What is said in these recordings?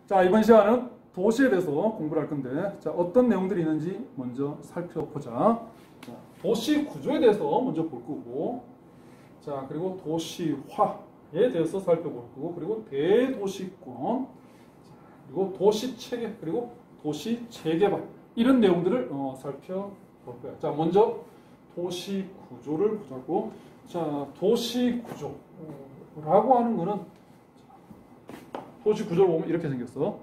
자, 이번 시간은 도시에 대해서 공부를 할 건데, 자, 어떤 내용들이 있는지 먼저 살펴보자. 자, 도시 구조에 대해서 먼저 볼 거고, 자, 그리고 도시화에 대해서 살펴볼 거고, 그리고 대도시권, 그리고 도시 체계, 그리고 도시 재개발, 이런 내용들을 살펴볼 거야. 자, 먼저 도시 구조를 보자고. 자, 도시 구조라고 하는 거는, 도시 구조를 보면 이렇게 생겼어.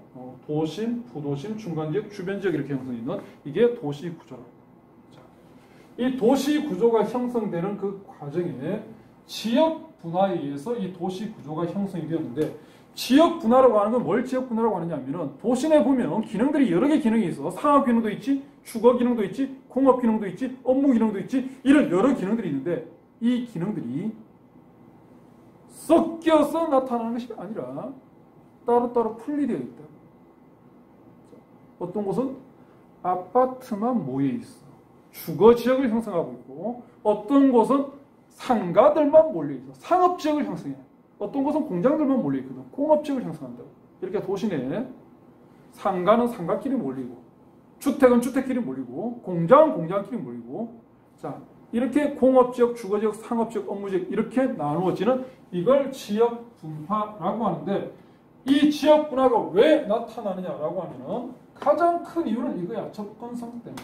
도심, 부도심, 중간지역, 주변지역 이렇게 형성이 있는 이게 도시 구조라고. 자, 이 도시 구조가 형성되는 그 과정에 지역 분화에 의해서 이 도시 구조가 형성이 되었는데, 지역 분화라고 하는 건 뭘 지역 분화라고 하느냐 하면은, 도시 내에 보면 기능들이 여러 개 기능이 있어. 상업 기능도 있지, 주거 기능도 있지, 공업 기능도 있지, 업무 기능도 있지, 이런 여러 기능들이 있는데, 이 기능들이 섞여서 나타나는 것이 아니라 따로따로 분리되어 있다. 어떤 곳은 아파트만 모여 있어. 주거 지역을 형성하고 있고, 어떤 곳은 상가들만 몰려 있어. 상업 지역을 형성해. 어떤 곳은 공장들만 몰려 있거든. 공업 지역을 형성한다고. 이렇게 도시 내에 상가는 상가끼리 몰리고, 주택은 주택끼리 몰리고, 공장은 공장끼리 몰리고, 자, 이렇게 공업 지역, 주거 지역, 상업 지역, 업무 지역 이렇게 나누어지는 이걸 지역 분화라고 하는데, 이 지역 분화가 왜 나타나느냐라고 하면은 가장 큰 이유는 이거야. 접근성 때문에.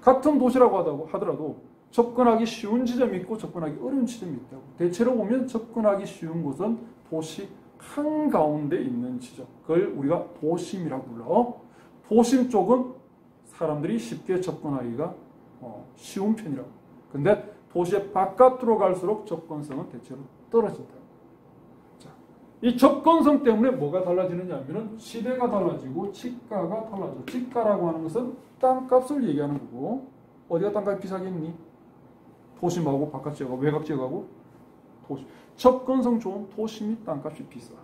같은 도시라고 하더라도 접근하기 쉬운 지점이 있고 접근하기 어려운 지점이 있다고. 대체로 보면 접근하기 쉬운 곳은 도시 한가운데 있는 지점. 그걸 우리가 도심이라고 불러. 도심 쪽은 사람들이 쉽게 접근하기가 쉬운 편이라고. 근데 도시의 바깥으로 갈수록 접근성은 대체로 떨어진다. 이 접근성 때문에 뭐가 달라지느냐 하면은 시대가 달라지고 지가가 달라져. 지가라고 하는 것은 땅값을 얘기하는 거고, 어디가 땅값이 비싸겠니? 도심하고 바깥 지역하고 외곽 지역하고 도심. 접근성 좋은 도심이 땅값이 비싸.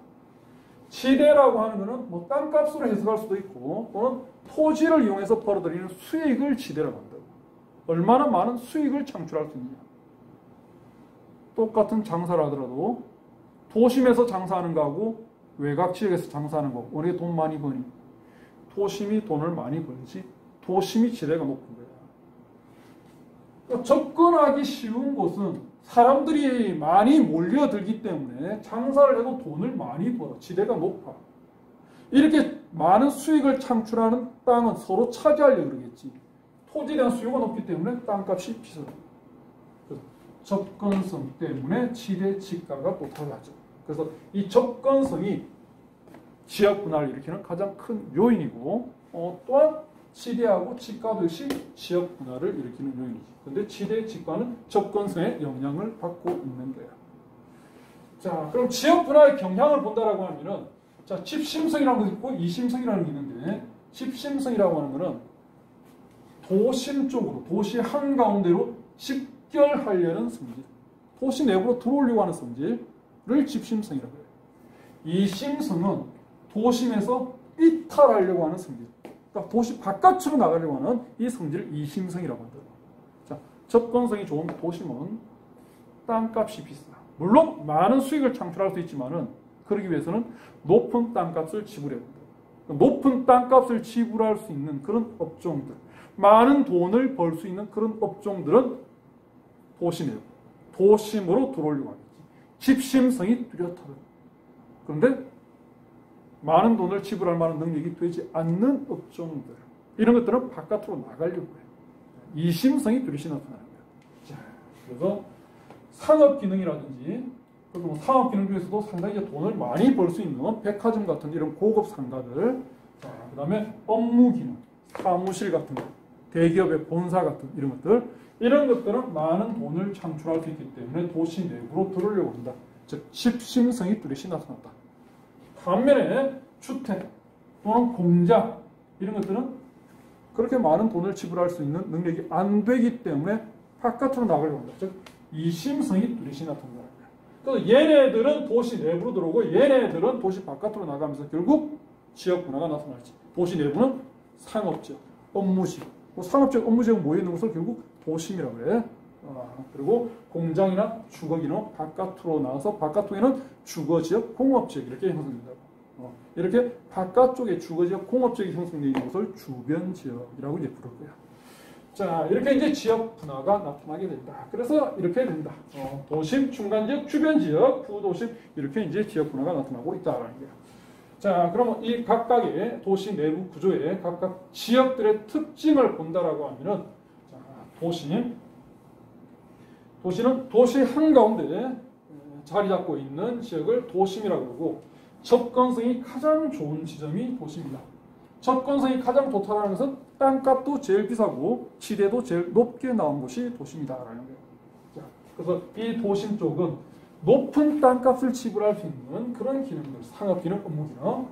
지대라고 하는 거는 뭐 땅값으로 해석할 수도 있고, 또는 토지를 이용해서 벌어들이는 수익을 지대라고 한다고. 얼마나 많은 수익을 창출할 수 있느냐. 똑같은 장사를 하더라도 도심에서 장사하는 거하고 외곽 지역에서 장사하는 거, 어디에 돈 많이 버니? 도심이 돈을 많이 벌지, 도심이 지대가 높은 거야. 그러니까 접근하기 쉬운 곳은 사람들이 많이 몰려들기 때문에 장사를 해도 돈을 많이 벌어. 지대가 높아. 이렇게 많은 수익을 창출하는 땅은 서로 차지하려고 그러겠지. 토지에 대한 수요가 높기 때문에 땅값이 비싸. 접근성 때문에 지대 지가가 또 달라져. 그래서 이 접근성이 지역 분화를 일으키는 가장 큰 요인이고, 또한 지대하고 지가도 역시 지역 분화를 일으키는 요인이지. 근데 지대 지가는 접근성에 영향을 받고 있는 거야. 자, 그럼 지역 분화의 경향을 본다라고 하면은, 자, 집심성이라는 것이 있고 이심성이라는 게 있는데, 집심성이라고 하는 거는 도심 쪽으로, 도시 한가운데로 집결하려는 성질, 도시 내부로 들어오려고 하는 성질을 집심성이라고 해요. 이심성은 도심에서 이탈하려고 하는 성질, 그러니까 도시 바깥으로 나가려고 하는 이 성질을 이심성이라고 한다. 자, 접근성이 좋은 도심은 땅값이 비싸. 물론 많은 수익을 창출할 수 있지만은, 그러기 위해서는 높은 땅값을 지불해야 된다. 높은 땅값을 지불할 수 있는 그런 업종들, 많은 돈을 벌 수 있는 그런 업종들은 도심이에요. 도심으로 들어오려고 하겠지. 집심성이 뚜렷하다. 그런데 많은 돈을 지불할 만한 능력이 되지 않는 업종들, 이런 것들은 바깥으로 나가려고 해요. 이심성이 뚜렷이 나타나는 거예요. 자, 그래서 상업 기능이라든지, 그리고 상업 기능 중에서도 상당히 돈을 많이 벌 수 있는 백화점 같은 이런 고급 상가들, 자, 그 다음에 업무 기능, 사무실 같은 거, 대기업의 본사 같은 이런 것들, 이런 것들은 많은 돈을 창출할 수 있기 때문에 도시 내부로 들어오려고 한다. 즉, 집심성이 뚜렷이 나타난다. 반면에 주택 또는 공장, 이런 것들은 그렇게 많은 돈을 지불할 수 있는 능력이 안 되기 때문에 바깥으로 나가려고 한다. 즉, 이심성이 뚜렷이 나타난다. 그래서 얘네들은 도시 내부로 들어오고 얘네들은 도시 바깥으로 나가면서 결국 지역 분화가 나타날지. 도시 내부는 상업지역, 업무지역, 상업지역, 업무지역 모여있는 것을 결국 도심이라고 해. 그리고 공장이나 주거기는 바깥으로 나와서 바깥쪽에는 주거지역, 공업지역 이렇게 형성된다고. 이렇게 바깥쪽에 주거지역, 공업지역이 형성되어 있는 곳을 주변지역이라고 이제 부를 거야. 자, 이렇게 이제 지역 분화가 나타나게 된다. 그래서 이렇게 된다. 도심, 중간지역, 주변지역, 부도심 이렇게 이제 지역 분화가 나타나고 있다라는 거야. 자, 그러면 이 각각의 도시 내부 구조의 각각 지역들의 특징을 본다라고 하면은, 자, 도시는 도시 한가운데 자리 잡고 있는 지역을 도심이라고 그러고, 접근성이 가장 좋은 지점이 도시입니다. 접근성이 가장 좋다는 것은 땅값도 제일 비싸고 지대도 제일 높게 나온 곳이 도심이다라는 거예요. 자, 그래서 이 도심 쪽은 높은 땅값을 지불할 수 있는 그런 기능들, 상업 기능, 업무 기능.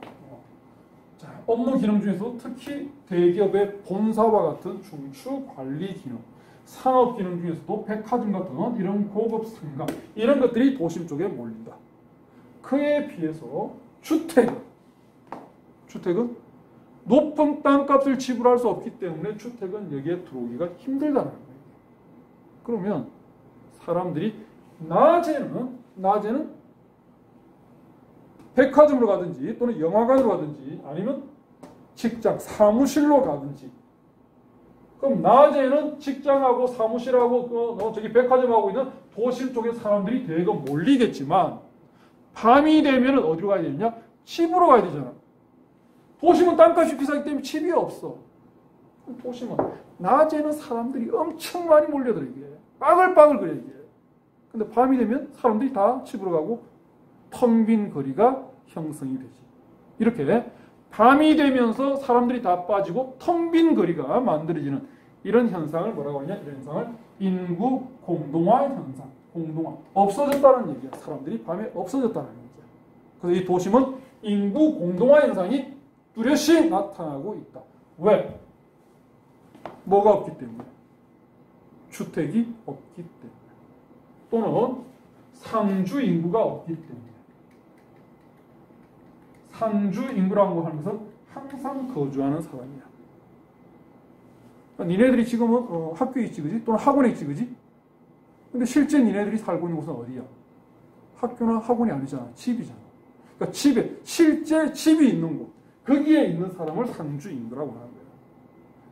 자, 업무 기능 중에서 특히 대기업의 본사와 같은 중추 관리 기능, 상업 기능 중에서도 백화점 같은 이런 고급 상가, 이런 것들이 도심 쪽에 몰린다. 그에 비해서 주택은 높은 땅값을 지불할 수 없기 때문에 주택은 여기에 들어오기가 힘들다는 거예요. 그러면 사람들이 낮에는 백화점으로 가든지 또는 영화관으로 가든지 아니면 직장, 사무실로 가든지, 그럼 낮에는 직장하고 사무실하고 저기 백화점하고 있는 도심 쪽에 사람들이 대거 몰리겠지만 밤이 되면 어디로 가야 되느냐? 집으로 가야 되잖아. 도심은 땅값이 비싸기 때문에 집이 없어. 도심은 낮에는 사람들이 엄청 많이 몰려들어 이게. 빠글빠글 그래 이게. 근데 밤이 되면 사람들이 다 집으로 가고 텅 빈 거리가 형성이 되지. 이렇게 밤이 되면서 사람들이 다 빠지고 텅 빈 거리가 만들어지는 이런 현상을 뭐라고 하냐? 이런 현상을 인구 공동화 현상. 공동화. 없어졌다는 얘기야. 사람들이 밤에 없어졌다는 얘기야. 그래서 이 도심은 인구 공동화 현상이 뚜렷이 나타나고 있다. 왜? 뭐가 없기 때문에? 주택이 없기 때문에. 또는 상주 인구가 없기 때문에. 상주 인구라고 하는 것은 항상 거주하는 사람이야. 그러니까 니네들이 지금은 학교에 있지, 그지? 또는 학원에 있지, 그지? 근데 실제 니네들이 살고 있는 곳은 어디야? 학교나 학원이 아니잖아. 집이잖아. 그러니까 실제 집이 있는 곳. 거기에 있는 사람을 상주 인구라고 하는 거예요.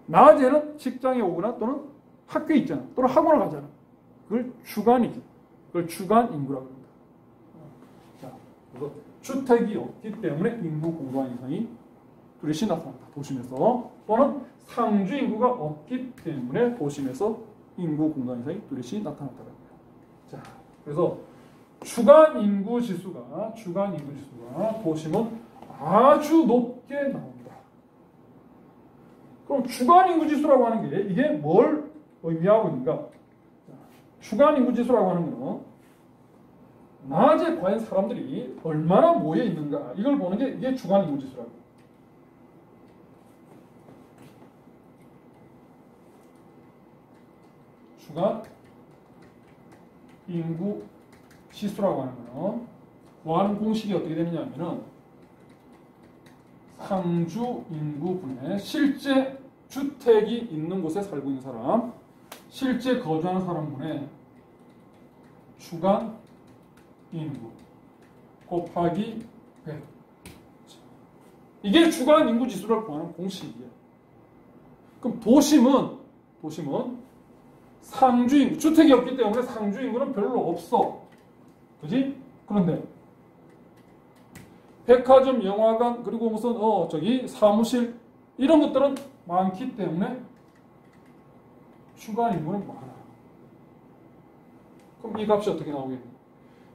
낮에는 직장에 오거나 또는 학교에 있잖아. 또는 학원을 가잖아. 그걸 주간이지. 그걸 주간 인구라고 합니다. 자, 그래서 주택이 없기 때문에 인구 공동화 현상이 뚜렷이 나타난다. 도심에서. 또는 상주 인구가 없기 때문에 도심에서 인구 공동화 현상이 뚜렷이 나타났다는 거예요. 자, 그래서 주간 인구 지수가 도심은 아주 높게 나온다. 그럼 주간 인구 지수라고 하는 게 이게 뭘 의미하고 있는가? 주간 인구 지수라고 하는 것은 낮에 과연 사람들이 얼마나 모여 있는가 이걸 보는 게 이게 주간 인구 지수라고. 주간 인구 지수라고 하는 거는 구하는 공식이 어떻게 되느냐 하면은 상주 인구분의 실제 주택이 있는 곳에 살고 있는 사람, 실제 거주하는 사람분의 주간 인구 곱하기 100. 이게 주간 인구 지수를 구하는 공식이에요. 그럼 도심은 상주 인구, 주택이 없기 때문에 상주 인구는 별로 없어. 그지? 그런데 백화점, 영화관, 그리고 무슨 사무실 이런 것들은 많기 때문에 주간 인구는 많아. 그럼 이 값이 어떻게 나오겠니?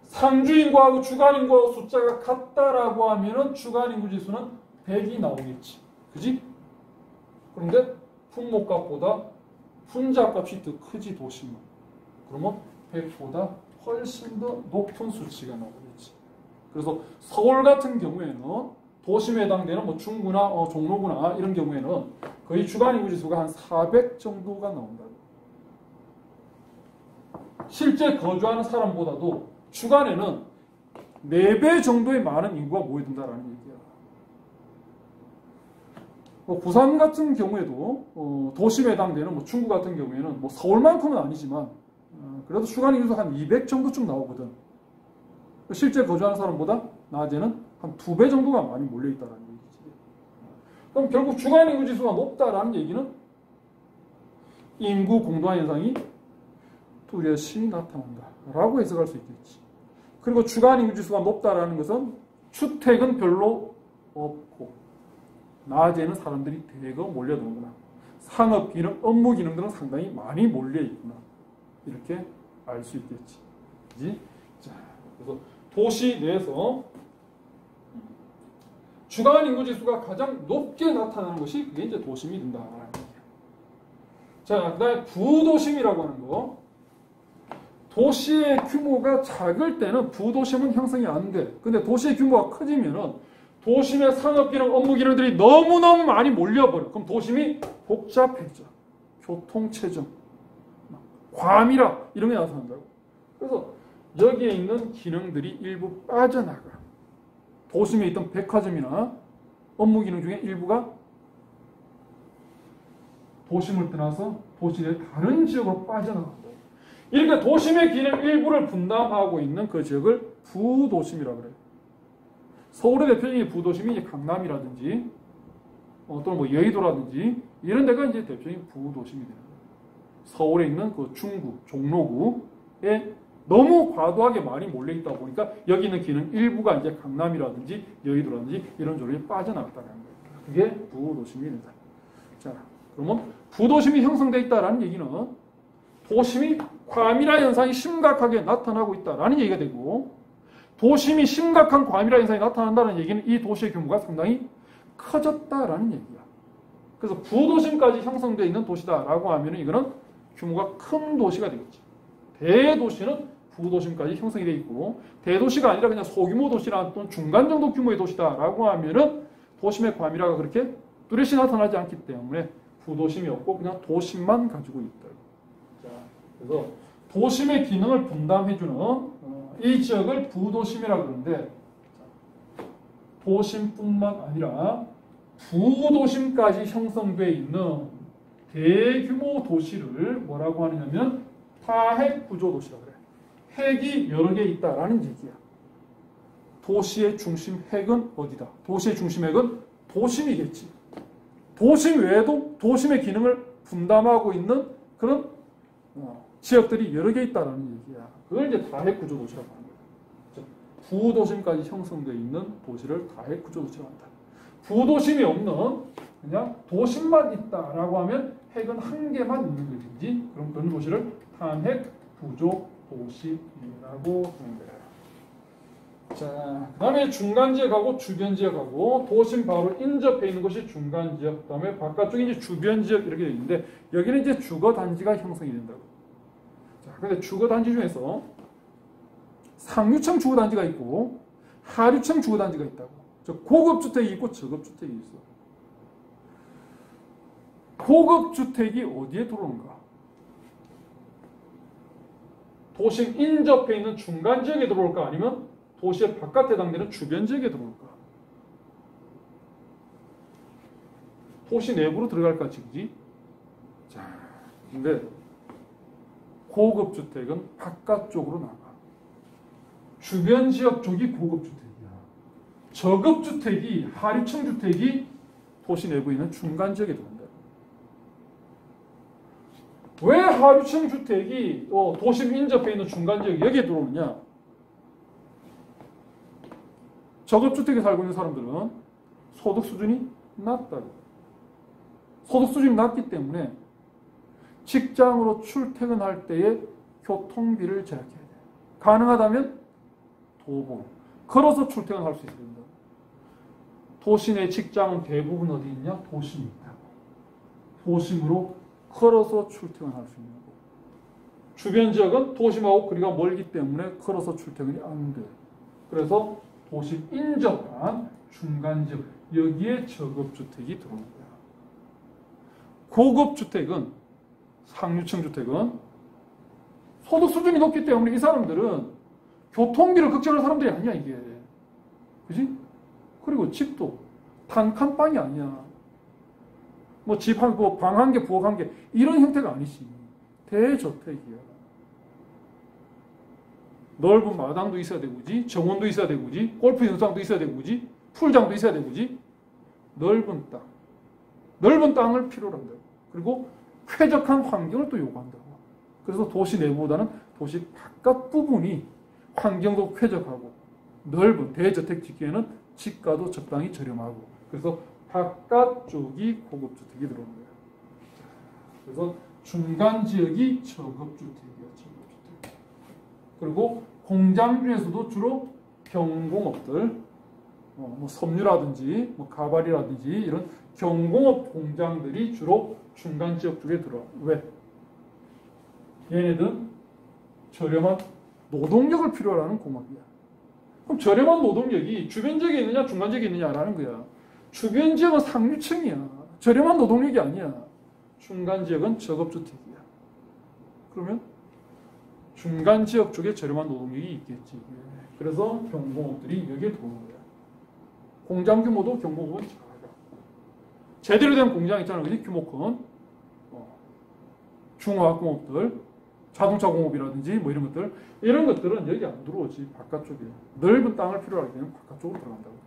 상주 인구하고 주간 인구 숫자가 같다라고 하면은 주간 인구 지수는 100이 나오겠지. 그지? 그런데 분모값보다 분자값이 더 크지 도심은. 그러면 100보다 훨씬 더 높은 수치가 나오겠지. 그래서 서울 같은 경우에는 도심에 해당되는 중구나 종로구나 이런 경우에는 거의 주간 인구 지수가 한 400 정도가 나온다고. 실제 거주하는 사람보다도 주간에는 4배 정도의 많은 인구가 모여든다라는 얘기야. 부산 같은 경우에도 도심에 해당되는 중구 같은 경우에는 서울만큼은 아니지만 그래도 주간 인구가 한 200 정도쯤 나오거든. 실제 거주하는 사람보다 낮에는 한 2배 정도가 많이 몰려있다는 얘기지. 그럼 결국 주간 인구 지수가 높다라는 얘기는 인구 공동화 현상이 뚜렷이 나타난다라고 해석할 수 있겠지. 그리고 주간 인구 지수가 높다라는 것은 주택은 별로 없고 낮에는 사람들이 대거 몰려드는구나. 상업 기능, 업무 기능들은 상당히 많이 몰려 있구나. 이렇게 알 수 있겠지. 그지? 자, 그래서 도시 내에서 주간 인구 지수가 가장 높게 나타나는 것이 그게 이제 도심이 된다. 자, 그다음에 부도심이라고 하는 거. 도시의 규모가 작을 때는 부도심은 형성이 안 돼. 근데 도시의 규모가 커지면은 도심의 상업 기능, 업무 기능들이 너무너무 많이 몰려버려. 그럼 도심이 복잡해져. 교통체증, 과밀화 이런 게 나타난다고. 그래서 여기에 있는 기능들이 일부 빠져나가. 도심에 있던 백화점이나 업무 기능 중에 일부가 도심을 떠나서 도시의 다른 지역으로 빠져나간다. 이렇게 도심의 기능 일부를 분담하고 있는 그 지역을 부도심이라고 그래요. 서울의 대표적인 부도심이 이제 강남이라든지 또는 뭐 여의도라든지 이런 데가 이제 대표적인 부도심이 되는 거예요. 서울에 있는 그 중구, 종로구에 너무 과도하게 많이 몰려 있다 보니까 여기 있는 기능 일부가 이제 강남이라든지 여의도라든지 이런 쪽으로 빠져나갔다는 거예요. 그게 부도심이 된다. 자, 그러면 부도심이 형성되어 있다는 얘기는 도심이 과밀화 현상이 심각하게 나타나고 있다라는 얘기가 되고, 도심이 심각한 과밀화 현상이 나타난다는 얘기는 이 도시의 규모가 상당히 커졌다라는 얘기야. 그래서 부도심까지 형성되어 있는 도시다라고 하면 이거는 규모가 큰 도시가 되겠지. 대도시는 부도심까지 형성이 되어 있고, 대도시가 아니라 그냥 소규모 도시나 또는 중간 정도 규모의 도시다라고 하면은 도심의 과밀화가 그렇게 뚜렷이 나타나지 않기 때문에 부도심이 없고 그냥 도심만 가지고 있다. 자, 그래서 도심의 기능을 분담해주는 이 지역을 부도심이라고 그러는데, 도심뿐만 아니라 부도심까지 형성되어 있는 대규모 도시를 뭐라고 하느냐면 타핵 구조 도시라고 그래. 핵이 여러 개 있다라는 얘기야. 도시의 중심 핵은 어디다? 도시의 중심 핵은 도심이겠지. 도심 외에도 도심의 기능을 분담하고 있는 그런 지역들이 여러 개 있다라는 얘기야. 그걸 이제 다핵 구조 도시라고 하는 거야. 부도심까지 형성되어 있는 도시를 다핵 구조 도시라고 한다. 부도심이 없는 그냥 도심만 있다라고 하면 핵은 한 개만 있는 것인지, 그럼 그런 도시를 탄핵 구조 도시라고 하는 거야. 자, 그 다음에 중간 지역하고 주변 지역하고 도심 바로 인접해 있는 것이 중간 지역, 그 다음에 바깥쪽이 이제 주변 지역 이렇게 되어 있는데, 여기는 이제 주거 단지가 형성이 된다고. 자, 근데 주거 단지 중에서 상류층 주거 단지가 있고 하류층 주거 단지가 있다고. 고급 주택이 있고 저급 주택이 있어. 고급 주택이 어디에 들어오는가? 도심 인접해 있는 중간 지역에 들어올까? 아니면 도시의 바깥에 해당되는 주변 지역에 들어올까? 도시 내부로 들어갈까, 지금지? 자, 근데 고급 주택은 바깥쪽으로 나가. 주변 지역 쪽이 고급 주택이야. 저급 주택이, 하류층 주택이 도시 내부에 있는 중간 지역에 들어온다. 왜 하류층 주택이 도심 인접해 있는 중간 지역 여기에 들어오느냐? 저급 주택에 살고 있는 사람들은 소득 수준이 낮다고. 소득 수준이 낮기 때문에 직장으로 출퇴근할 때의 교통비를 절약해야 돼. 가능하다면 도보, 걸어서 출퇴근할 수 있어야 된다. 도시 내 직장은 대부분 어디 있냐? 도심이 있다고. 도심으로 걸어서 출퇴근할 수 있는 거고, 주변 지역은 도심하고 거리가 멀기 때문에 걸어서 출퇴근이 안 돼. 그래서 도심 인접한 중간 지역, 여기에 저급 주택이 들어오는 거야. 고급 주택은, 상류층 주택은 소득 수준이 높기 때문에 이 사람들은 교통비를 걱정하는 사람들이 아니야, 이게. 그지? 그리고 집도 단칸방이 아니야. 뭐 집 한, 뭐 방 한 개, 부엌 한 개, 이런 형태가 아니지. 대저택이야. 넓은 마당도 있어야 되고, 그지? 정원도 있어야 되고, 그지? 골프 연습장도 있어야 되고, 그지? 풀장도 있어야 되고, 그지? 넓은 땅. 넓은 땅을 필요로 한다. 그리고 쾌적한 환경을 또 요구한다고. 그래서 도시 내부보다는 도시 바깥 부분이 환경도 쾌적하고 넓은 대저택 짓기에는 지가도 적당히 저렴하고, 그래서 바깥쪽이 고급주택이 들어오는 거예요. 그래서 중간 지역이 저급주택이야. 저급주택. 그리고 공장 중에서도 주로 경공업들, 뭐 섬유라든지 뭐 가발이라든지 이런 경공업 공장들이 주로 중간 지역 쪽에 들어와. 왜? 얘네들은 저렴한 노동력을 필요로 하는 공업이야. 그럼 저렴한 노동력이 주변 지역에 있느냐 중간 지역에 있느냐라는 거야. 주변 지역은 상류층이야. 저렴한 노동력이 아니야. 중간 지역은 저급주택이야. 그러면 중간 지역 쪽에 저렴한 노동력이 있겠지. 그래서 경공업들이 여기에 들어오는 거야. 공장 규모도 경공업은 작아. 제대로 된 공장 있잖아. 그지? 규모 큰. 중화학공업들, 자동차 공업이라든지 뭐 이런 것들. 이런 것들은 여기 안 들어오지. 바깥쪽에. 넓은 땅을 필요로 하기 때문에 바깥쪽으로 들어간다고.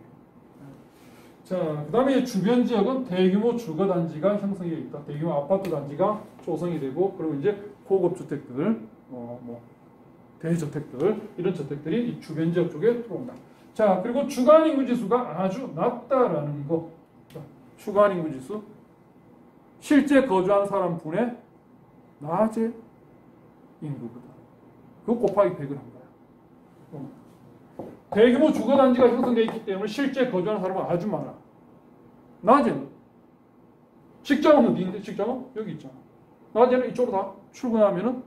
자, 그 다음에 주변 지역은 대규모 주거단지가 형성되어 있다. 대규모 아파트 단지가 조성이 되고, 그리고 이제 고급 주택들, 뭐 대저택들, 이런 저택들이 이 주변 지역 쪽에 들어온다. 자, 그리고 주간 인구 지수가 아주 낮다라는 거. 자, 주간 인구 지수. 실제 거주한 사람 분의 낮의 인구보다. 그거 곱하기 100을 한 거야. 대규모 주거단지가 형성되어 있기 때문에 실제 거주하는 사람은 아주 많아. 낮에는 직장은 어디인데? 직장은 여기 있잖아. 낮에는 이쪽으로 다 출근하면은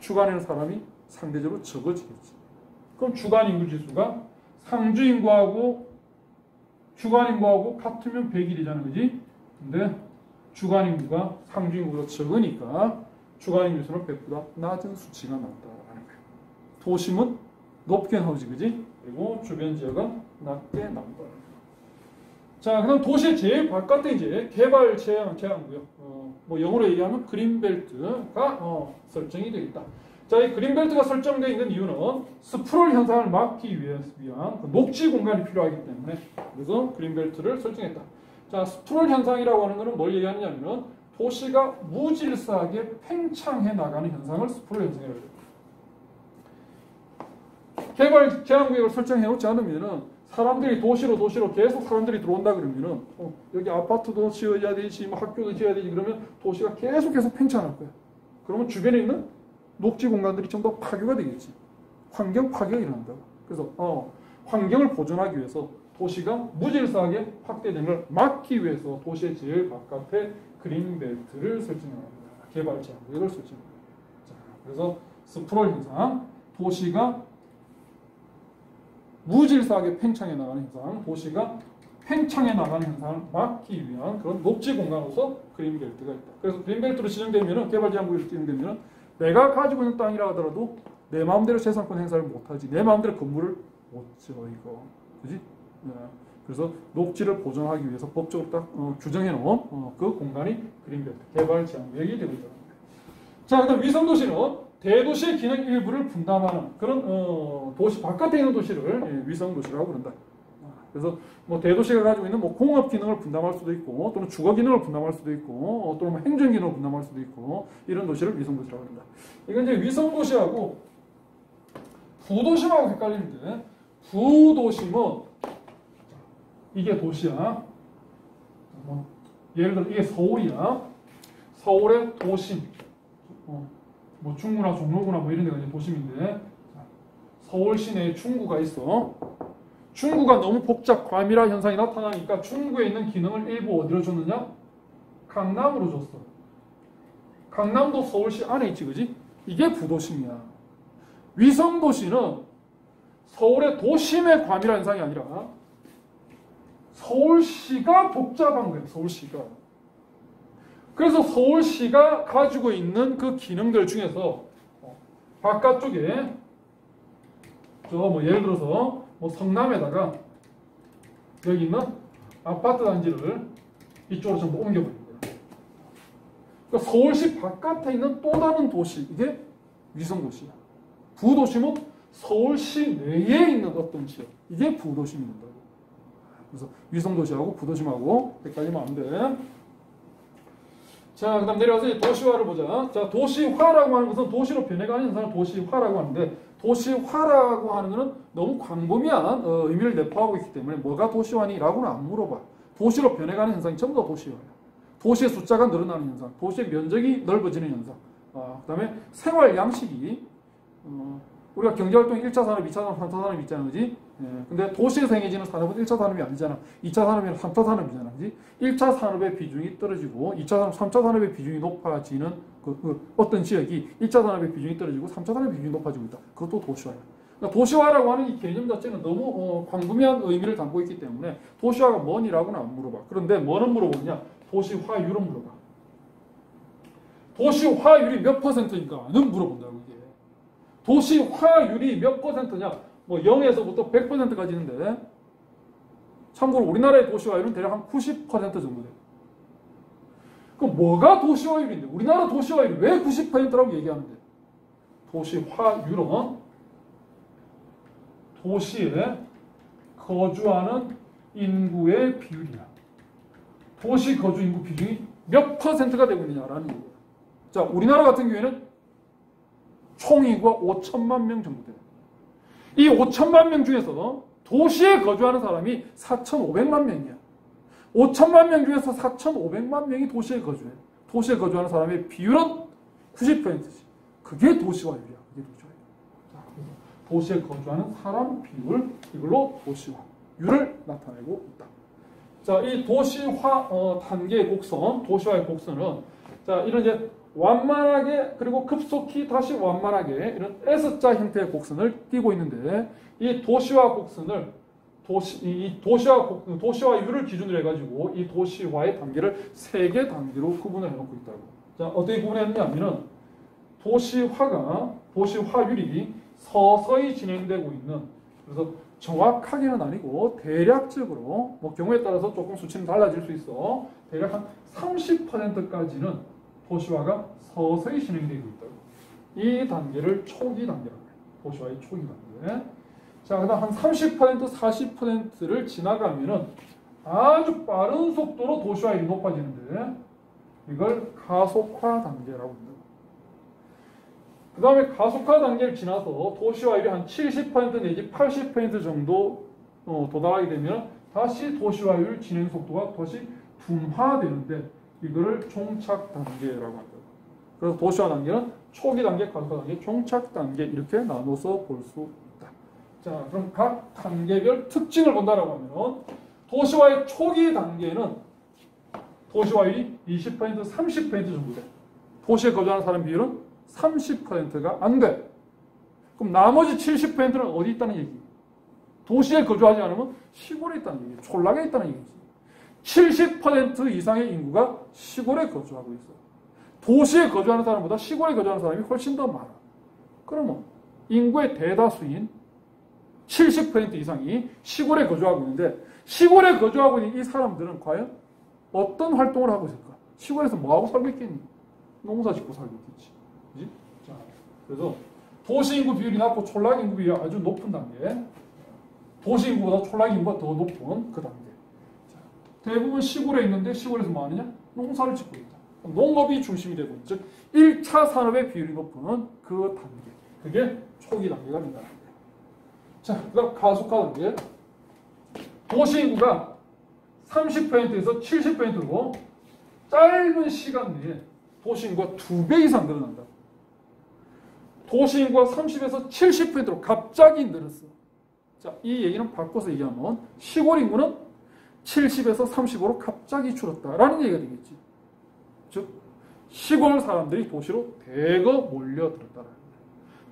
주간에는 사람이 상대적으로 적어지겠지. 그럼 주간 인구 지수가 상주 인구하고 주간 인구하고 같으면 100일이잖아. 그지? 근데 주간 인구가 상주 인구보다 적으니까 주간 인구 지수는 100보다 낮은 수치가 나왔다라는 거예요. 도심은 높게 나오지, 그지? 그리고 주변 지역은 낮게 나온다. 자, 그럼 도시의 제일 바깥에 이제 개발 제한구역, 뭐 영어로 얘기하면 그린벨트가 설정이 되어 있다. 자, 이 그린벨트가 설정되어 있는 이유는 스프롤 현상을 막기 위한 그 녹지 공간이 필요하기 때문에, 그래서 그린벨트를 설정했다. 자, 스프롤 현상이라고 하는 것은 뭘 얘기하느냐면 도시가 무질서하게 팽창해 나가는 현상을 스프롤 현상이라고 해요. 개발 제한구역을 설정해 놓지 않으면은 사람들이 도시로 계속 사람들이 들어온다 그러면은 여기 아파트도 지어야 되지, 뭐 학교도 지어야 되지, 그러면 도시가 계속 팽창할 거야. 그러면 주변에 있는 녹지 공간들이 좀 더 파괴가 되겠지. 환경 파괴가 일어난다고. 그래서 환경을 보존하기 위해서 도시가 무질서하게 확대되는 걸 막기 위해서 도시의 제일 바깥에 그린벨트를 설정합니다. 개발 제한구역을 설정합니다. 자, 그래서 스프롤 현상, 도시가 무질서하게 팽창해 나가는 현상, 도시가 팽창해 나가는 현상을 막기 위한 그런 녹지 공간으로서 그린벨트가 있다. 그래서 그린벨트로 지정되면, 개발 제한구역으로 지정되면 내가 가지고 있는 땅이라 하더라도 내 마음대로 재산권 행사를 못하지. 내 마음대로 건물을 못 지어, 이거. 그지? 네. 그래서 녹지를 보존하기 위해서 법적으로 딱 규정해 놓은 그 공간이 그린벨트, 개발 제한구역이 되고 있다. 자, 그다음 위성도시는 대도시의 기능 일부를 분담하는 그런 도시 바깥에 있는 도시를 위성도시라고 그런다. 그래서 뭐 대도시가 가지고 있는 뭐 공업 기능을 분담할 수도 있고, 또는 주거 기능을 분담할 수도 있고, 또는 뭐 행정 기능을 분담할 수도 있고, 이런 도시를 위성도시라고 합니다. 이건 이제 위성도시하고 부도심하고 헷갈리는데, 부도심은 이게 도시야. 예를 들어 이게 서울이야. 서울의 도심. 뭐 중구나 종로구나 뭐 이런 데가 이제 도심인데, 서울 시내에 중구가 있어. 중구가 너무 복잡 과밀화 현상이 나타나니까 중구에 있는 기능을 일부 어디로 줬느냐? 강남으로 줬어. 강남도 서울시 안에 있지, 그지? 이게 부도심이야. 위성도시는 서울의 도심의 과밀화 현상이 아니라 서울시가 복잡한 거예요. 서울시가. 그래서 서울시가 가지고 있는 그 기능들 중에서 바깥쪽에 뭐 예를 들어서 뭐 성남에다가 여기 있는 아파트 단지를 이쪽으로 전부 옮겨버린 거예요. 그러니까 서울시 바깥에 있는 또 다른 도시, 이게 위성도시야. 부도심은 서울시 내에 있는 어떤 지역. 이게 부도심이 된다고. 그래서 위성도시하고 부도심하고 헷갈리면 안 돼. 자, 그 다음 내려와서 이제 도시화를 보자. 자, 도시화라고 하는 것은 도시로 변해가는 현상을 도시화라고 하는데, 도시화라고 하는 것은 너무 광범위한 의미를 내포하고 있기 때문에 뭐가 도시화니? 라고는 안 물어봐. 도시로 변해가는 현상이 전부 다 도시화야. 도시의 숫자가 늘어나는 현상, 도시의 면적이 넓어지는 현상, 그 다음에 생활 양식이, 우리가 경제활동 1차 산업, 2차 산업, 3차 산업이 있잖아, 그지? 근데 도시에서 행해지는 산업은 1차 산업이 아니잖아. 2차 산업이나 3차 산업이잖아, 그지? 1차 산업의 비중이 떨어지고, 2차 산업, 3차 산업의 비중이 높아지는 어떤 지역이 1차 산업의 비중이 떨어지고, 3차 산업의 비중이 높아지고 있다. 그것도 도시화야. 그러니까 도시화라고 하는 이 개념 자체는 너무 광범위한 의미를 담고 있기 때문에 도시화가 뭐니라고는 안 물어봐. 그런데 뭐는 물어보냐? 도시화율은 물어봐. 도시화율이 몇 %인가는 물어본다고 이게. 도시화율이 몇 %냐? 뭐 0에서부터 100%까지 있는데, 참고로 우리나라의 도시화율은 대략 한 90% 정도 돼. 그럼 뭐가 도시화율인데? 우리나라 도시화율이 왜 90%라고 얘기하는데? 도시화율은 도시에 거주하는 인구의 비율이야. 도시 거주 인구 비중이 몇 %가 되고 있느냐라는 거예요. 자, 우리나라 같은 경우에는 총 인구가 5천만 명 정도 돼요. 이 5천만 명 중에서 도시에 거주하는 사람이 4,500만 명이야. 5천만 명 중에서 4,500만 명이 도시에 거주해. 도시에 거주하는 사람의 비율은 90%지. 그게 도시화율이야. 그게 도시화율. 자, 도시에 거주하는 사람 비율, 이걸로 도시화율을 나타내고 있다. 자, 이 도시화 단계의 곡선, 도시화의 곡선은, 자, 이런 이제 완만하게 그리고 급속히 다시 완만하게 이런 S자 형태의 곡선을 띄고 있는데, 이 도시화 곡선을 도시화율을 기준으로 해가지고 이 도시화의 단계를 3개 단계로 구분을 해놓고 있다고. 자, 어떻게 구분했냐면은 도시화율이 서서히 진행되고 있는, 그래서 정확하게는 아니고 대략적으로 뭐 경우에 따라서 조금 수치는 달라질 수 있어. 대략 한 30%까지는 도시화가 서서히 진행되고 있다고. 이 단계를 초기 단계라고 해요. 도시화의 초기 단계. 자, 그다음 한 30%, 40%를 지나가면은 아주 빠른 속도로 도시화율이 높아지는데, 이걸 가속화 단계라고 합니다. 그 다음에 가속화 단계를 지나서 도시화율이 한 70% 내지 80% 정도 도달하게 되면 다시 도시화율 진행 속도가 다시 둔화되는데, 이거를 종착 단계라고 합니다. 그래서 도시화 단계는 초기 단계, 가속화 단계, 종착 단계 이렇게 나눠서 볼 수 있다. 자, 그럼 각 단계별 특징을 본다라고 하면, 도시화의 초기 단계는 도시화율이 20%, 30% 정도 돼. 도시에 거주하는 사람 비율은 30%가 안 돼. 그럼 나머지 70%는 어디 있다는 얘기? 도시에 거주하지 않으면 시골에 있다는 얘기, 촌락에 있다는 얘기지. 70% 이상의 인구가 시골에 거주하고 있어. 도시에 거주하는 사람보다 시골에 거주하는 사람이 훨씬 더 많아. 그러면 인구의 대다수인 70% 이상이 시골에 거주하고 있는데, 시골에 거주하고 있는 이 사람들은 과연 어떤 활동을 하고 있을까? 시골에서 뭐하고 살고 있겠니? 농사 짓고 살고 있겠지. 그치? 자, 그래서 도시인구 비율이 낮고 촌락인구 비율이 아주 높은 단계, 도시인구보다 촌락인구가 더 높은 그 단계. 자, 대부분 시골에 있는데 시골에서 뭐 하느냐? 농사를 짓고 있다. 농업이 중심이 되고, 즉 1차 산업의 비율이 높은 그 단계, 그게 초기 단계가 된다. 자, 그 다음 가속화 단계. 도시인구가 30%에서 70%로 짧은 시간 내에 도시인구가 2배 이상 늘어난다. 도시인구가 30에서 70%로 갑자기 늘었어. 자, 이 얘기는 바꿔서 얘기하면 시골 인구는 70에서 35로 갑자기 줄었다라는 얘기가 되겠지. 즉, 시골 사람들이 도시로 대거 몰려들었다라는 거예요.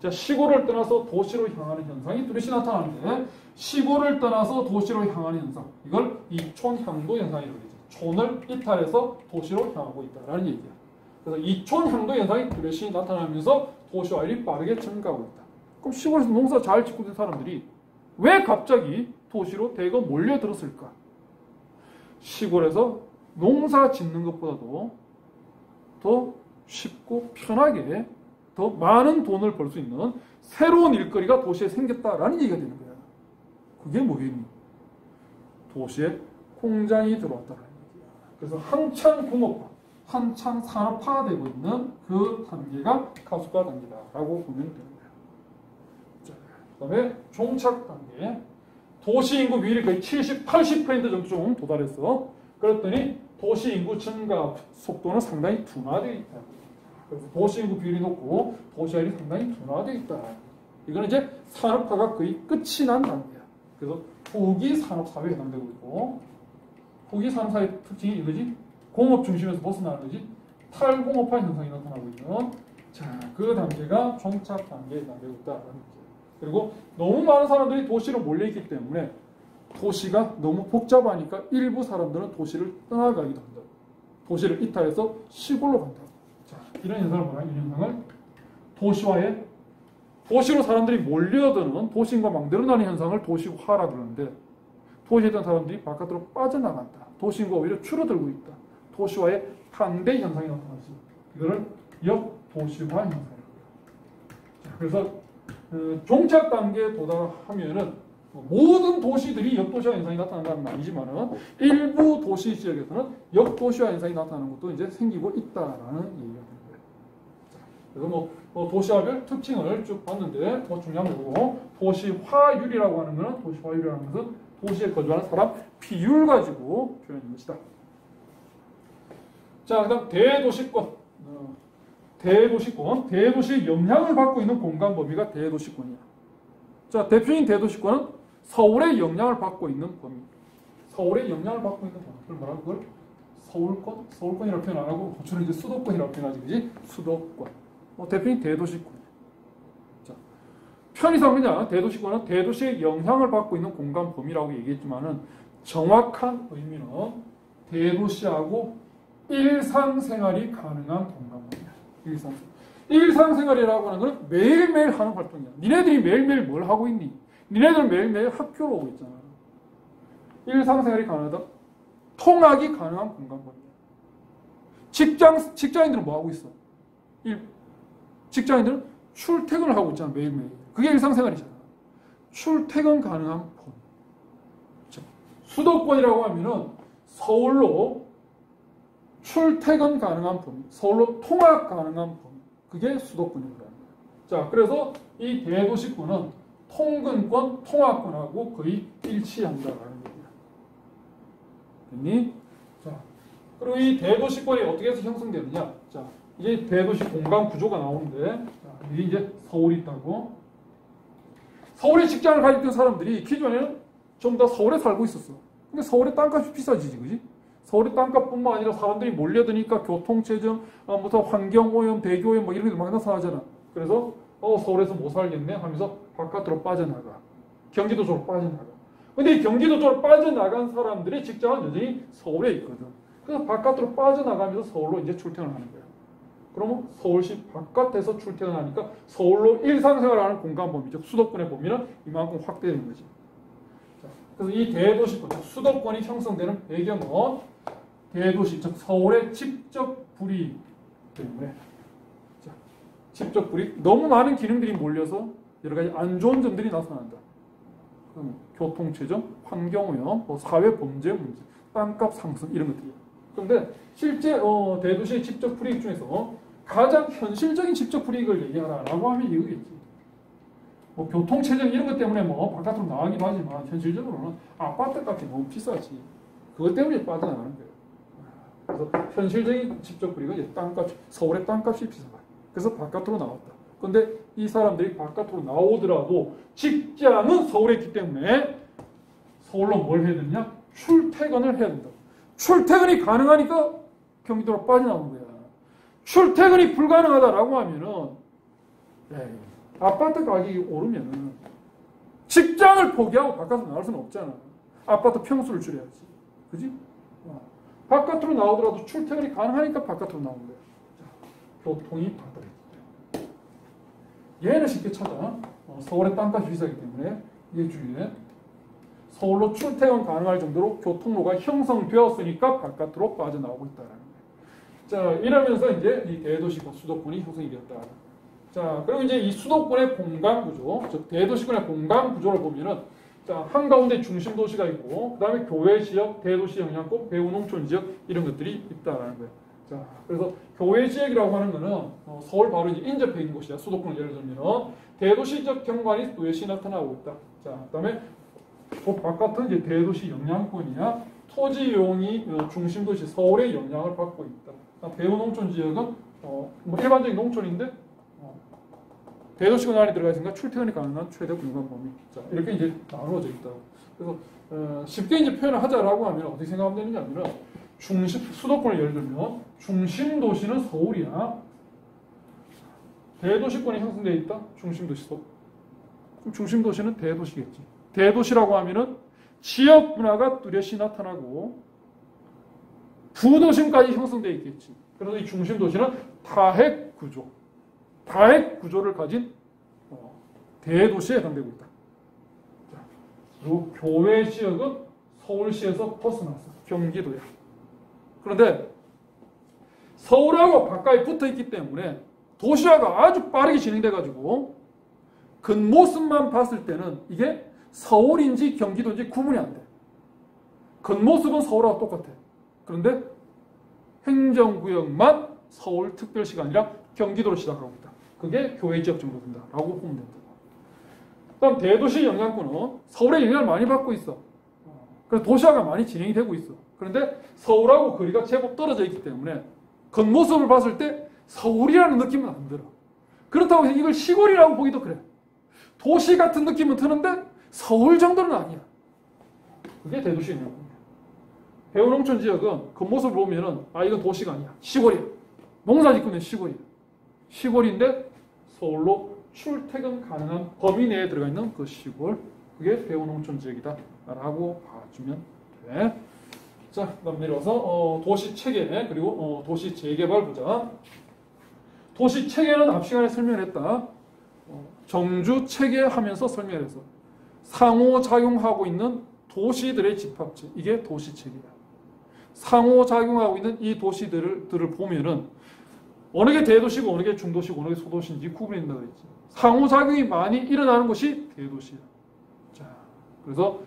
자, 시골을 떠나서 도시로 향하는 현상이 뚜렷이 나타나는데, 시골을 떠나서 도시로 향하는 현상, 이걸 이촌향도 현상이라고 하죠. 촌을 이탈해서 도시로 향하고 있다라는 얘기야. 그래서 이촌향도 현상이 뚜렷이 나타나면서 도시화율이 빠르게 증가하고 있다. 그럼 시골에서 농사 잘 짓고 있는 사람들이 왜 갑자기 도시로 대거 몰려들었을까? 시골에서 농사 짓는 것보다도 더 쉽고 편하게, 더 많은 돈을 벌 수 있는 새로운 일거리가 도시에 생겼다라는 얘기가 되는 거야. 그게 뭐겠니? 도시에 공장이 들어왔다라는 얘기야. 그래서 한창 공업화, 한창 산업화되고 있는 그 단계가 가속화 단계다라고 보면 되는 거야. 자, 그다음에 종착 단계. 도시 인구 비율이 거의 70, 80% 정도 좀 도달했어. 그랬더니 도시 인구 증가 속도는 상당히 둔화되어 있다. 그래서 도시 인구 비율이 높고 도시화율이 상당히 둔화되어 있다. 이거는 이제 산업화가 거의 끝이 난 단계야. 그래서 후기 산업사회에 해당되고 있고, 후기 산업사회의 특징이 이거지. 공업 중심에서 벗어나는 거지. 탈공업화 현상이 나타나고 있는, 자, 그 단계가 종착 단계에 해당되고 있다는 거죠. 그리고 너무 많은 사람들이 도시로 몰려있기 때문에 도시가 너무 복잡하니까 일부 사람들은 도시를 떠나가기도 한다. 도시를 이탈해서 시골로 간다. 자, 이런 현상을 뭐라? 이 현상을 도시화에, 도시로 사람들이 몰려드는 도심과 막 늘어나는 현상을 도시화라 그러는데, 도시에 있던 사람들이 바깥으로 빠져나간다. 도심과 오히려 줄어들고 있다. 도시화의 반대 현상이 나타나지. 이거를 역도시화 현상이라고 해요. 자, 그래서 종착 단계에 도달하면은 모든 도시들이 역도시화 현상이 나타난다는 건 아니지만은 일부 도시 지역에서는 역도시화 현상이 나타나는 것도 이제 생기고 있다라는 얘기가 되는 거예요. 자, 그래서 도시화별 특징을 쭉 봤는데 중요한 거고, 도시화율이라고 하는 것은, 도시화율이라는 것은 도시에 거주하는 사람 비율 가지고 표현한 것이다. 자, 그다음 대도시권. 대도시의 영향을 받고 있는 공간 범위가 대도시권이야. 자, 대표적인 대도시권은 서울의 영향을 받고 있는 범위. 서울의 영향을 받고 있는 범위. 그걸 뭐라고? 그걸 서울권? 서울권이라고 표현 안 하고, 주로 이제 수도권이라고 표현하지, 그지? 수도권. 대표적인 대도시권. 자, 편의상 그냥 대도시권은 대도시의 영향을 받고 있는 공간 범위라고 얘기했지만은, 정확한 의미는 대도시하고 일상생활이 가능한 공간 범위야. 일상생활이라고 하는 건 매일매일 하는 활동이야. 니네들이 매일매일 뭘 하고 있니? 니네들은 매일매일 학교로 오고 있잖아. 일상생활이 가능하다. 통학이 가능한 공간 범위야. 직장인들은 뭐 하고 있어? 직장인들은 출퇴근을 하고 있잖아. 매일매일. 그게 일상생활이잖아. 출퇴근 가능한 범위. 자, 수도권이라고 하면은 서울로 출퇴근 가능한 범위, 서울로 통학 가능한 범위, 그게 수도권입니다. 자, 그래서 이 대도시권은 통근권, 통학권하고 거의 일치한다라는 얘기야. 됐니? 자, 그리고 이 대도시권이 어떻게 해서 형성되느냐? 자, 이게 대도시 공간 구조가 나오는데, 자, 이게 이제 서울이 있다고. 서울에 직장을 가지고 있던 사람들이 기존에는 좀 더 서울에 살고 있었어. 근데 서울의 땅값이 비싸지지, 그지? 서울의 땅값뿐만 아니라 사람들이 몰려드니까 교통체증, 무슨 환경오염, 대기오염 뭐 이런 게 막 나타나잖아. 그래서 서울에서 못 살겠네 하면서 바깥으로 빠져나가. 경기도 쪽으로 빠져나가. 근데 이 경기도 쪽으로 빠져나간 사람들의 직장은 여전히 서울에 있거든. 그래서 바깥으로 빠져나가면서 서울로 이제 출퇴근을 하는 거야. 그러면 서울시 바깥에서 출퇴근하니까 서울로 일상생활하는 공간 범위, 즉 수도권의 범위는 이만큼 확대되는 거지. 자, 그래서 이 대도시권, 수도권이 형성되는 배경은 대도시, 즉 서울의 직접 불이 때문에, 자, 직접 불이 너무 많은 기능들이 몰려서 여러 가지 안 좋은 점들이 나타난다. 교통체증, 환경오염, 사회 범죄 문제, 땅값 상승 이런 것들이에요. 그런데 실제 대도시의 직접 불이익 중에서 가장 현실적인 직접 불이익을 얘기하라라고 하면 이거겠지. 교통체증 이런 것 때문에 바깥으로 나가기도 하지만 현실적으로는 아파트값이 너무 비싸지. 그것 때문에 빠져나가는 거예요. 그래서 현실적인 직접 불이익은 땅값, 서울의 땅값이 비싸다. 그래서 바깥으로 나왔다. 그런데 이 사람들이 바깥으로 나오더라도 직장은 서울에 있기 때문에 서울로 뭘 해야 되느냐? 출퇴근을 해야 된다. 출퇴근이 가능하니까 경기도로 빠져나오는 거야. 출퇴근이 불가능하다라고 하면은 아파트 가격이 오르면은 직장을 포기하고 바깥으로 나올 수는 없잖아. 아파트 평수를 줄여야지. 그지? 바깥으로 나오더라도 출퇴근이 가능하니까 바깥으로 나오는 거야. 교통이 발달했기 때문에. 얘는 쉽게 찾아. 서울의 땅값이 비싸기 때문에 얘 주위에 서울로 출퇴근 가능할 정도로 교통로가 형성되었으니까 바깥으로 빠져나오고 있다는 거예요. 자, 이러면서 이제 이 대도시권, 수도권이 형성이 되었다. 자, 그리고 이제 이 수도권의 공간 구조, 즉 대도시권의 공간 구조를 보면은 자, 한가운데 중심 도시가 있고 그다음에 교외 지역, 대도시 영향권, 배후 농촌 지역 이런 것들이 있다라는 거예요. 자, 그래서 교외 지역이라고 하는 거는 서울 바로 이제 인접해 있는 곳이야. 수도권을 예를 들면 대도시적 경관이 뚜렷이 나타나고 있다. 자, 그다음에 그 바깥은 이제 대도시 영향권이야. 토지 이용이 중심 도시 서울의 영향을 받고 있다. 배후 농촌 지역은 뭐 일반적인 농촌인데 대도시권 안에 들어가 있으니까 출퇴근이 가능한 최대 공간 범위. 자, 이렇게 이제 나누어져 있다. 그래서 쉽게 이제 표현을 하자라고 하면 어떻게 생각하면 되느냐 하면은 수도권을 예를 들면 중심 도시는 서울이야. 대도시권이 형성되어 있다. 중심 도시 서울. 그럼 중심 도시는 대도시겠지. 대도시라고 하면은 지역 문화가 뚜렷이 나타나고 부도심까지 형성되어 있겠지. 그래서 이 중심 도시는 다핵 구조. 다핵 구조를 가진 대도시에 해당되고 있다. 자, 그리고 교외 지역은 서울시에서 벗어났어. 경기도야. 그런데 서울하고 가까이 붙어 있기 때문에 도시화가 아주 빠르게 진행돼가지고 겉모습만 봤을 때는 이게 서울인지 경기도인지 구분이 안 돼. 겉모습은 서울하고 똑같아. 그런데 행정구역만 서울특별시가 아니라 경기도로 시작하고 있다. 그게 교외지역 정도 된다라고 보면 된다. 그다음 대도시 영향권은 서울의 영향을 많이 받고 있어. 그래서 도시화가 많이 진행이 되고 있어. 그런데 서울하고 거리가 제법 떨어져 있기 때문에 겉모습을 봤을 때 서울이라는 느낌은 안 들어. 그렇다고 해서 이걸 시골이라고 보기도 그래. 도시 같은 느낌은 드는데 서울 정도는 아니야. 그게 대도시 영향권이야. 배후 농촌 지역은 겉모습을 보면은 이건 도시가 아니야. 시골이야. 농사 짓고는 시골이야. 시골인데 서울로 출퇴근 가능한 범위 내에 들어가 있는 그 시골, 그게 배후 농촌 지역이다 라고 봐주면 돼. 자, 그다음 내려와서 도시 체계 그리고 도시 재개발 보자. 도시 체계는 앞 시간에 설명했다. 정주 체계하면서 설명해서 상호작용하고 있는 도시들의 집합체, 이게 도시 체계야. 상호작용하고 있는 이 도시들을 보면은 어느 게 대도시고 어느 게 중도시고 어느 게 소도시인지 구분이 된다고 했지. 상호작용이 많이 일어나는 것이 대도시야. 자, 그래서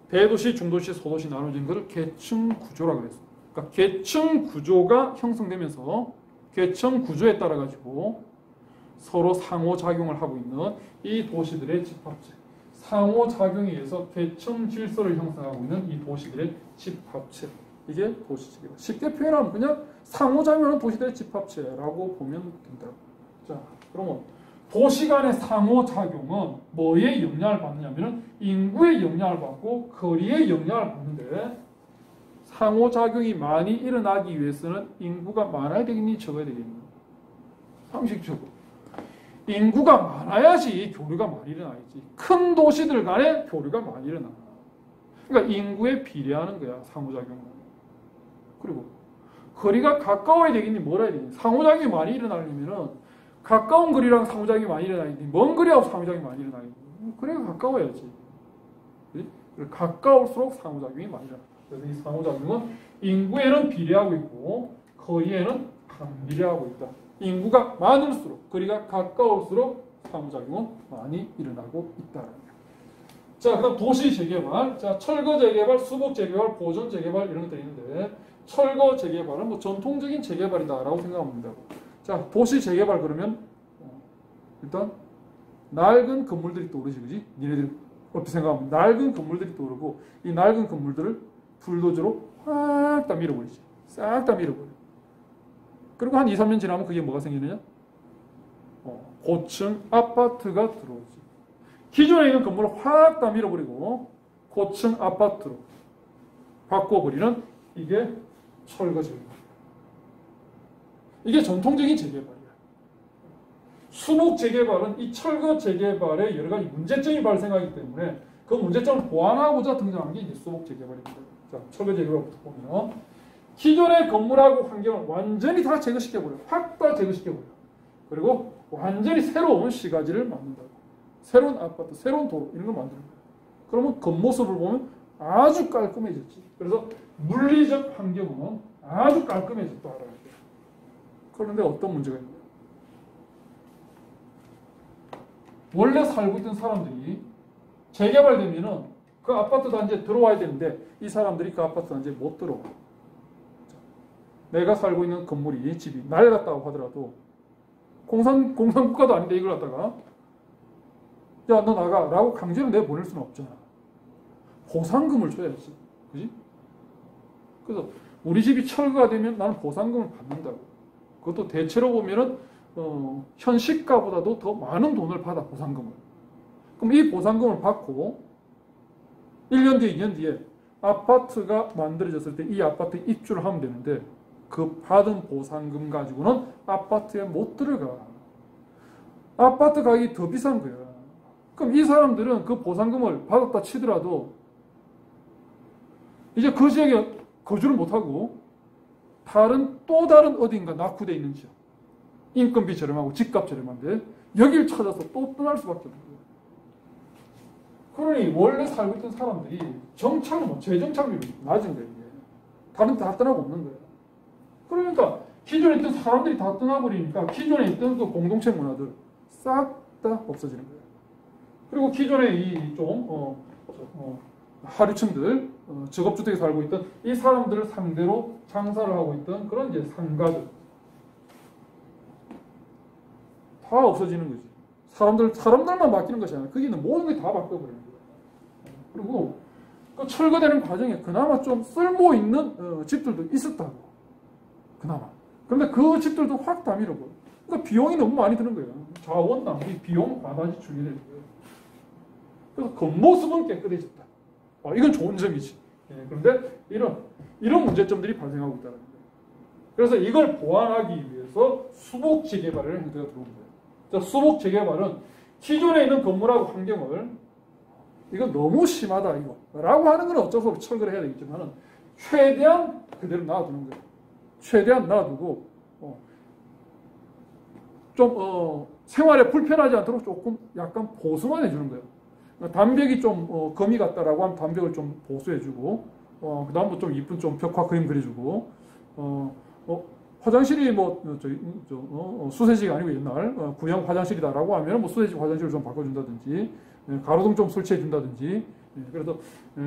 대도시, 중도시, 소도시 나눠진 것을 계층 구조라고 그랬어. 그러니까 계층 구조가 형성되면서 계층 구조에 따라 가지고 서로 상호작용을 하고 있는 이 도시들의 집합체. 상호작용에 의해서 계층 질서를 형성하고 있는 이 도시들의 집합체. 이게 도시체계다. 쉽게 표현하면 그냥 상호작용하는 도시들의 집합체라고 보면 된다. 자, 그러면 도시 간의 상호작용은 뭐에 영향을 받느냐면 인구의 영향을 받고 거리의 영향을 받는데 상호작용이 많이 일어나기 위해서는 인구가 많아야 되겠니? 적어야 되겠니? 상식적으로. 인구가 많아야지 교류가 많이 일어나야지. 큰 도시들 간에 교류가 많이 일어나. 그러니까 인구에 비례하는 거야, 상호작용은. 그리고 거리가 가까워야 되겠니? 뭐라 해야 되겠니? 상호작용이 많이 일어나려면은 가까운 거리랑 상호작용이 많이 일어나야지. 먼 거리하고 상호작용이 많이 일어나야지. 거리가 가까워야지. 가까울수록 상호작용이 많이 일어나. 그래서 이 상호작용은 인구에는 비례하고 있고 거리에는 반비례하고 있다. 인구가 많을수록 거리가 가까울수록 상호작용은 많이 일어나고 있다. 자, 그다음 도시 재개발. 자, 철거 재개발, 수복 재개발, 보존 재개발 이런 것들이 있는데 철거 재개발은 뭐 전통적인 재개발이다라고 생각하면 된다고. 자, 도시 재개발 그러면 일단 낡은 건물들이 떠오르지, 그지? 니네들이 어떻게 생각하면 낡은 건물들이 떠오르고 이 낡은 건물들을 불도저로 확 다 밀어버리지. 싹 다 밀어버려. 그리고 한 2, 3년 지나면 그게 뭐가 생기느냐? 고층 아파트가 들어오지. 기존에 있는 건물을 확 다 밀어버리고 고층 아파트로 바꿔버리는 이게 철거 재개발. 이게 전통적인 재개발이야. 수복 재개발은 이 철거 재개발에 여러 가지 문제점이 발생하기 때문에 그 문제점을 보완하고자 등장한 게 이제 수복 재개발입니다. 자, 철거 재개발부터 보면 기존의 건물하고 환경을 완전히 다 제거시켜버려. 확 다 제거시켜버려. 그리고 완전히 새로운 시가지를 만든다고. 새로운 아파트, 새로운 도로 이런 걸 만드는 거야. 그러면 겉모습을 보면 아주 깔끔해졌지. 그래서 물리적 환경은 아주 깔끔해졌다라는 거야. 그런데 어떤 문제가 있냐? 원래 살고 있던 사람들이 재개발되면은 그 아파트 단지에 들어와야 되는데 이 사람들이 그 아파트 단지에 못 들어와. 내가 살고 있는 건물이 집이 낡았다고 하더라도 공산국가도 아닌데 이걸 갖다가 야 너 나가 라고 강제로 내보낼 수는 없잖아. 보상금을 줘야지. 그지? 그래서 우리 집이 철거가 되면 나는 보상금을 받는다고. 그것도 대체로 보면은 현시가보다도 더 많은 돈을 받아 보상금을. 그럼 이 보상금을 받고 1년 뒤에 2년 뒤에 아파트가 만들어졌을 때 이 아파트에 입주를 하면 되는데 그 받은 보상금 가지고는 아파트에 못 들어가. 아파트 가격이 더 비싼 거야. 그럼 이 사람들은 그 보상금을 받았다 치더라도 이제 그 지역에 거주를 못하고 또 다른 어딘가 낙후되어 있는 지역, 인건비 저렴하고 집값 저렴한데 여길 찾아서 또 떠날 수밖에 없는 거예요. 그러니 원래 살고 있던 사람들이 정착은 재정착률이 낮은 거예요. 다른 다 떠나고 없는 거예요. 그러니까 기존에 있던 사람들이 다 떠나버리니까 기존에 있던 그 공동체 문화들 싹 다 없어지는 거예요. 그리고 기존에 이 좀 하류층들, 직업주택에 살고 있던 이 사람들을 상대로 장사를 하고 있던 그런 이제 상가들 다 없어지는 거지. 사람들만 바뀌는 것이 아니라 거기는 모든 게 다 바뀌어버리는 거예요. 그리고 그 철거되는 과정에 그나마 좀 쓸모 있는 집들도 있었다고. 그나마. 그런데 그 집들도 확 다 밀어버려. 그러니까 비용이 너무 많이 드는 거예요. 자원 낭비, 비용 바다지 줄이는 거예요. 그래서 겉모습은 깨끗해졌다. 이건 좋은 점이지. 그런데 이런 문제점들이 발생하고 있다는 거예요. 그래서 이걸 보완하기 위해서 수복 재개발을 형태가 들어온 거예요. 수복 재개발은 기존에 있는 건물하고 환경을 이거 너무 심하다 이거 라고 하는 건 어쩔 수 없이 철거를 해야 되겠지만 최대한 그대로 놔두는 거예요. 최대한 놔두고 좀 생활에 불편하지 않도록 조금 약간 보수만 해주는 거예요. 담벽이 좀 거미 같다라고 하면 담벽을 좀 보수해주고 그 다음부터 좀 이쁜 좀 벽화 그림 그려주고 화장실이 수세식이 아니고 옛날 구형 화장실이다라고 하면 뭐 수세식 화장실을 좀 바꿔준다든지 가로등 좀 설치해준다든지 그래서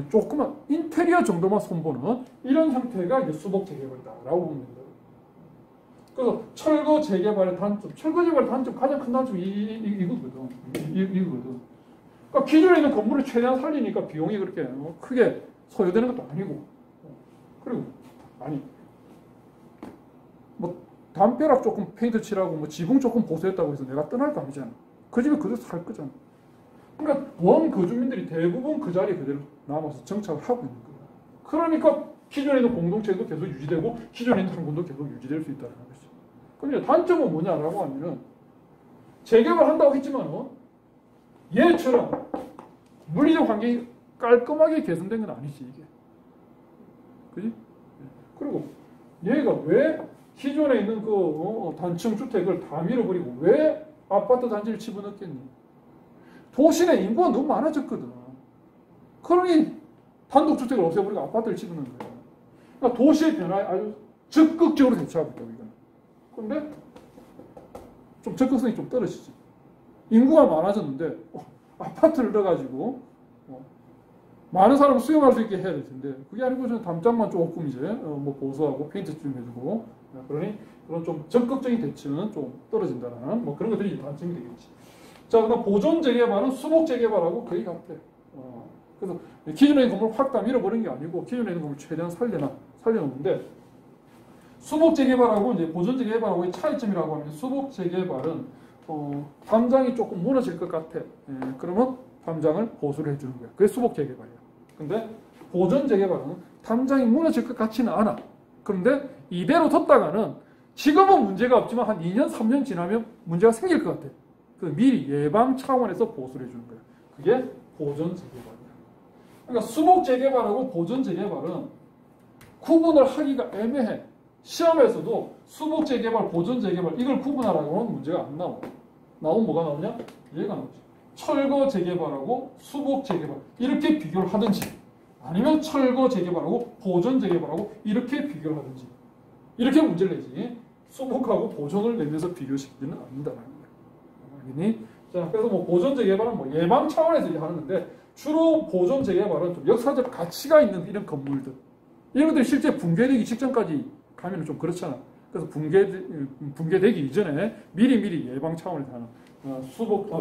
조그만 인테리어 정도만 손보는 이런 형태가 이제 수복 재개발이다라고 보면 됩니다. 그래서 철거 재개발의 단점, 가장 큰 단점이 이거거든. 이거거든. 그러니까 기존에 있는 건물을 최대한 살리니까 비용이 그렇게 크게 소요되는 것도 아니고, 그리고 뭐 담벼락 조금 페인트 칠하고 뭐 지붕 조금 보수했다고 해서 내가 떠날 거 아니잖아. 그 집에 그대로 살 거잖아. 그러니까 원 거주민들이 대부분 그 자리에 그대로 남아서 정착을 하고 있는 거야. 그러니까 기존에 있는 공동체도 계속 유지되고 기존에 있는 상권도 계속 유지될 수 있다는 거지. 그럼 이제 단점은 뭐냐라고 하면은 재개발한다고 했지만은 얘처럼 물리적 환경이 깔끔하게 개선된 건 아니지 이게. 그지? 그리고 얘가 왜 기존에 있는 그 단층 주택을 다 밀어버리고 왜 아파트 단지를 집어넣겠니? 도시 내 인구가 너무 많아졌거든. 그러니 단독주택을 없애버리고 아파트를 집어넣는 거야. 그러니까 도시의 변화에 아주 적극적으로 대처하고 있다고 이거는. 그런데 좀 적극성이 좀 떨어지지. 인구가 많아졌는데 아파트를 넣어가지고 많은 사람을 수용할 수 있게 해야 될 텐데 그게 아니고 저는 담장만 조금 이제 뭐 보수하고 페인트 좀 해주고 그러니 그런 좀 적극적인 대처는 좀 떨어진다는 뭐 그런 것들이 단점이 되겠지. 자, 그다음 보존 재개발은 수복 재개발하고 거의 같아. 그래서 기존에 있는 건물 확 다 밀어버린 게 아니고 기존에 있는 건물 최대한 살려놓는데 수복 재개발하고 이제 보존 재개발하고의 차이점이라고 하면 수복 재개발은 담장이 조금 무너질 것 같아. 그러면 담장을 보수를 해주는 거야. 그게 수복 재개발이야. 근데 보존 재개발은 담장이 무너질 것 같지는 않아. 그런데 이대로 뒀다가는 지금은 문제가 없지만 한 2년, 3년 지나면 문제가 생길 것 같아. 그래서 미리 예방 차원에서 보수를 해주는 거야. 그게 보존 재개발이야. 그러니까 수복 재개발하고 보존 재개발은 구분을 하기가 애매해. 시험에서도 수복 재개발, 보존 재개발 이걸 구분하라고 하면 문제가 안 나와. 나오면 뭐가 나오냐? 얘가 나오지. 철거 재개발하고 수복 재개발 이렇게 비교를 하든지 아니면 철거 재개발하고 보존 재개발하고 이렇게 비교를 하든지 이렇게 문제를 내지 수복하고 보존을 내면서 비교시키지는 않는다는 거예요. 알겠니? 자, 그래서 뭐 보존 재개발은 뭐 예방 차원에서 이제 하는 건데 주로 보존 재개발은 좀 역사적 가치가 있는 이런 건물들 이런 것들이 실제 붕괴되기 직전까지 가면 좀 그렇잖아. 그래서 붕괴되기 이전에 미리 예방 차원에서 하는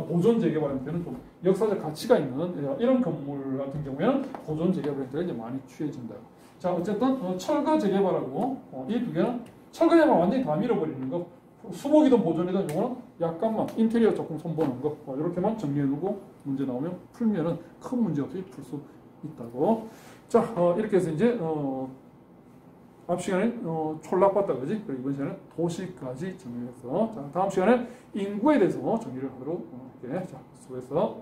보존 재개발한테는 좀 역사적 가치가 있는 이런 건물 같은 경우에는 보존 재개발한테가 이제 많이 취해진다. 자, 어쨌든 철거 재개발하고 이 두 개는 철거 재개발 완전히 다 밀어버리는 거. 수목이든 보존이든 이거는 약간만 인테리어 조금 손보는 거 이렇게만 정리해두고 문제 나오면 풀면은 큰 문제 없이 풀 수 있다고. 자, 이렇게 해서 이제 앞 시간에 촌락봤다 그지? 그리고 이번 시간에 도시까지 정리했어. 자, 다음 시간에 인구에 대해서 정리를 하도록 할게. 자, 수고했어.